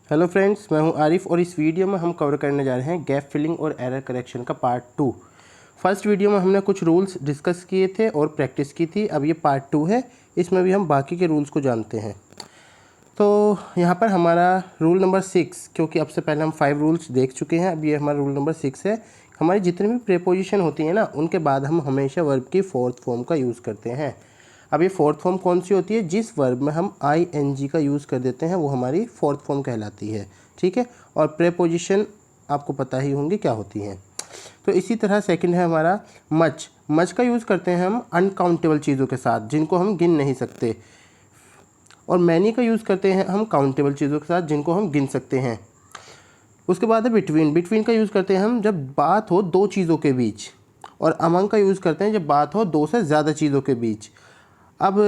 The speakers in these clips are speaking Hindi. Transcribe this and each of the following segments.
हेलो फ्रेंड्स, मैं हूं आरिफ और इस वीडियो में हम कवर करने जा रहे हैं गैप फिलिंग और एरर करेक्शन का पार्ट 2। फर्स्ट वीडियो में हमने कुछ रूल्स डिस्कस किए थे और प्रैक्टिस की थी। अब ये पार्ट 2 है, इसमें भी हम बाकी के रूल्स को जानते हैं। तो यहाँ पर हमारा रूल नंबर 6, क्योंकि अब से पहले हम 5 रूल्स देख चुके हैं, अब ये हमारा रूल नंबर 6 है। हमारी जितनी भी प्रीपोजिशन होती है ना, उनके बाद हम हमेशा वर्ब की फोर्थ फॉर्म का यूज़ करते हैं। अब ये फोर्थ फॉर्म कौन सी होती है? जिस वर्ब में हम ing का यूज़ कर देते हैं वो हमारी फोर्थ फॉर्म कहलाती है। ठीक है, और प्रीपोजिशन आपको पता ही होंगी क्या होती हैं। तो इसी तरह सेकंड है हमारा मच। मच का यूज़ करते हैं हम अनकाउंटेबल चीज़ों के साथ जिनको हम गिन नहीं सकते, और मैनी का यूज़ करते हैं हम काउंटेबल चीज़ों के साथ जिनको हम गिन सकते हैं। उसके बाद है बिटवीन। बिटवीन का यूज़ करते हैं हम जब बात हो दो चीज़ों के बीच, और अमंग का यूज़ करते हैं जब बात हो दो से ज़्यादा चीज़ों के बीच। अब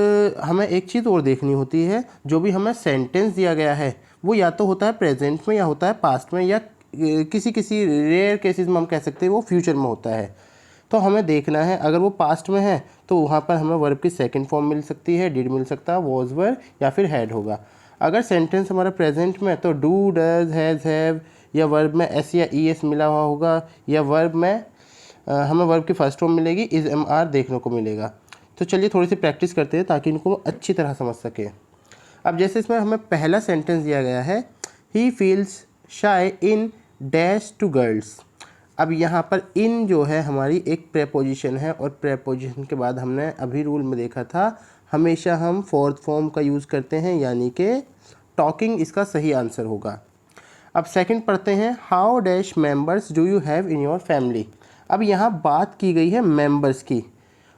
हमें एक चीज़ और देखनी होती है, जो भी हमें सेंटेंस दिया गया है वो या तो होता है प्रेजेंट में या होता है पास्ट में, या किसी किसी रेयर केसेस में हम कह सकते हैं वो फ्यूचर में होता है। तो हमें देखना है, अगर वो पास्ट में है तो वहाँ पर हमें वर्ब की सेकंड फॉर्म मिल सकती है, डिड मिल सकता है, वॉज वर या फिर हैड होगा। अगर सेंटेंस हमारा प्रेजेंट में तो डू, डज, हैज़, हैव, या वर्ब में एस या ई एस मिला हुआ होगा, या वर्ब में हमें वर्ब की फर्स्ट फॉर्म मिलेगी, इज एम आर देखने को मिलेगा। तो चलिए थोड़ी सी प्रैक्टिस करते हैं ताकि इनको अच्छी तरह समझ सके। अब जैसे इसमें हमें पहला सेंटेंस दिया गया है, he feels shy in dash to girls. अब यहाँ पर इन जो है हमारी एक प्रेपोजिशन है, और प्रेपोजिशन के बाद हमने अभी रूल में देखा था हमेशा हम फोर्थ फॉर्म का यूज़ करते हैं, यानी कि टॉकिंग इसका सही आंसर होगा। अब सेकंड पढ़ते हैं, how dash members do you have in your family. अब यहाँ बात की गई है मेंबर्स की,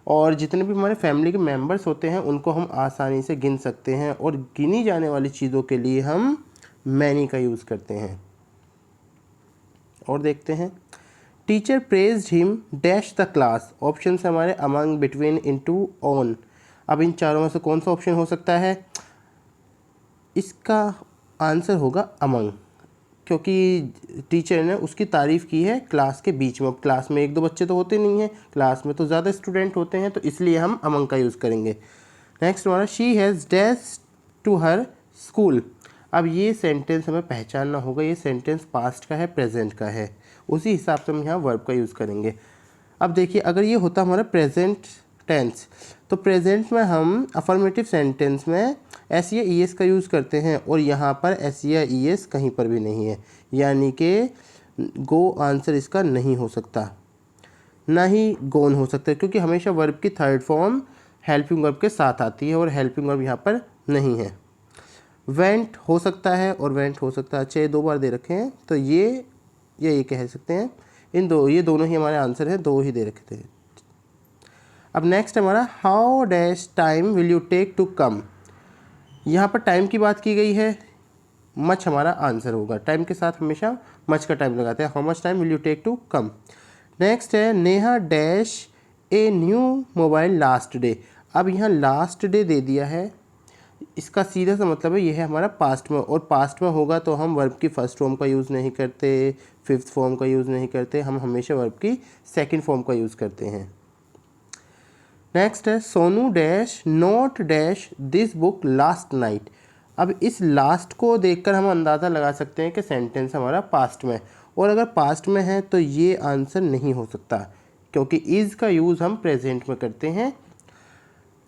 और जितने भी हमारे फैमिली के मेंबर्स होते हैं उनको हम आसानी से गिन सकते हैं, और गिनी जाने वाली चीज़ों के लिए हम मैनी का यूज़ करते हैं। और देखते हैं, teacher praised him dash the class. Option है हमारे अमंग, बिटवीन, इनटू, ऑन। अब इन चारों में से कौन सा ऑप्शन हो सकता है? इसका आंसर होगा अमंग, क्योंकि टीचर ने उसकी तारीफ़ की है क्लास के बीच में। अब क्लास में एक दो बच्चे तो होते नहीं हैं, क्लास में तो ज़्यादा स्टूडेंट होते हैं, तो इसलिए हम अमंग का यूज़ करेंगे। नेक्स्ट हमारा, she has dash to her school. अब ये सेंटेंस हमें पहचानना होगा, ये सेंटेंस पास्ट का है, प्रेजेंट का है, उसी हिसाब से हम यहाँ वर्ब का यूज़ करेंगे। अब देखिए, अगर ये होता हमारा प्रेजेंट टेंस, तो प्रेजेंट में हम अफर्मेटिव सेंटेंस में एस या ई एस का यूज़ करते हैं, और यहाँ पर एस या ई एस कहीं पर भी नहीं है, यानी कि गो आंसर इसका नहीं हो सकता, ना ही गोन हो सकता है, क्योंकि हमेशा वर्ब की थर्ड फॉर्म हेल्पिंग वर्ब के साथ आती है, और हेल्पिंग वर्ब यहाँ पर नहीं है। वेंट हो सकता है और वेंट हो सकता है, अच्छे 2 बार दे रखे हैं, तो ये कह सकते हैं। ये दोनों ही हमारे आंसर हैं, 2 ही दे रखे थे। अब नेक्स्ट हमारा, how dash time will you take to come. यहाँ पर टाइम की बात की गई है, मच हमारा आंसर होगा। टाइम के साथ हमेशा मच का टाइम लगाते हैं, how much time will you take to come. Next है, Neha dash a new mobile last day. अब यहाँ लास्ट डे दे दिया है, इसका सीधा सा मतलब है ये है हमारा पास्ट में, और पास्ट में होगा तो हम वर्ब की फर्स्ट फॉर्म का यूज़ नहीं करते, फिफ्थ फॉर्म का यूज़ नहीं करते, हम हमेशा वर्ब की सेकंड फॉर्म का यूज़ करते हैं। नेक्स्ट है, Sonu dash note dash this book last night. अब इस लास्ट को देखकर हम अंदाज़ा लगा सकते हैं कि सेंटेंस हमारा पास्ट में, और अगर पास्ट में है तो ये आंसर नहीं हो सकता, क्योंकि इज़ का यूज़ हम प्रेजेंट में करते हैं।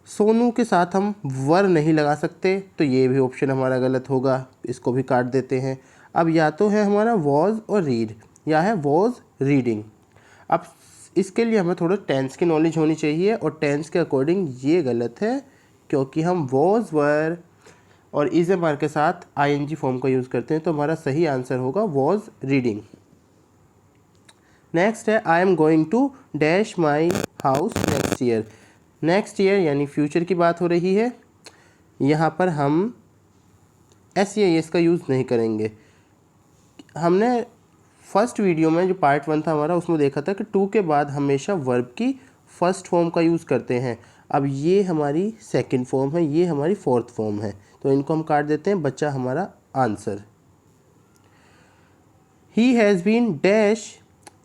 सोनू के साथ हम वर नहीं लगा सकते, तो ये भी ऑप्शन हमारा गलत होगा, इसको भी काट देते हैं। अब या तो है हमारा वॉज और रीड, या है वॉज रीडिंग। अब इसके लिए हमें थोड़ा टेंस की नॉलेज होनी चाहिए, और टेंस के अकॉर्डिंग ये गलत है, क्योंकि हम वॉज, वर और इज एम आर के साथ आईएनजी फॉर्म का यूज़ करते हैं, तो हमारा सही आंसर होगा वॉज रीडिंग। नेक्स्ट है, I am going to dash my house next year. Next year यानी फ्यूचर की बात हो रही है, यहाँ पर हम एस या एस का यूज़ नहीं करेंगे। हमने फर्स्ट वीडियो में जो पार्ट 1 था हमारा, उसमें देखा था कि टू के बाद हमेशा वर्ब की फर्स्ट फॉर्म का यूज़ करते हैं। अब ये हमारी सेकंड फॉर्म है, ये हमारी फोर्थ फॉर्म है, तो इनको हम काट देते हैं, बच्चा हमारा answer. He has been dash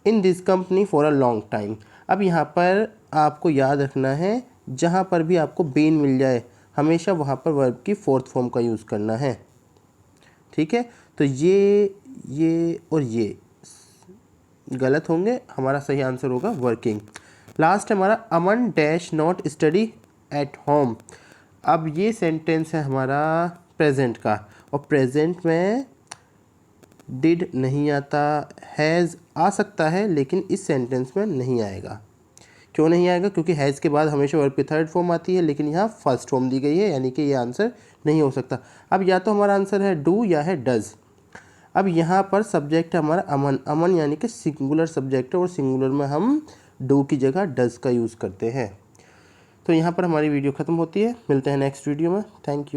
in this company for a long time. अब यहाँ पर आपको याद रखना है, जहाँ पर भी आपको बीन मिल जाए हमेशा वहाँ पर वर्ब की फोर्थ फॉर्म का यूज़ करना है। ठीक है, तो ये और ये गलत होंगे, हमारा सही आंसर होगा वर्किंग। लास्ट है हमारा Aman dash not study at home. अब ये सेंटेंस है हमारा प्रेजेंट का, और प्रेजेंट में डिड नहीं आता, हैज़ आ सकता है लेकिन इस सेंटेंस में नहीं आएगा। क्यों नहीं आएगा? क्योंकि हैज़ के बाद हमेशा वर्ब की थर्ड फॉर्म आती है, लेकिन यहाँ फर्स्ट फॉर्म दी गई है, यानी कि ये आंसर नहीं हो सकता। अब या तो हमारा आंसर है डू या है डज़। अब यहाँ पर सब्जेक्ट है हमारा अमन, अमन यानी कि सिंगुलर सब्जेक्ट है, और सिंगुलर में हम डू की जगह डज़ का यूज़ करते हैं। तो यहाँ पर हमारी वीडियो ख़त्म होती है, मिलते हैं नेक्स्ट वीडियो में। Thank you.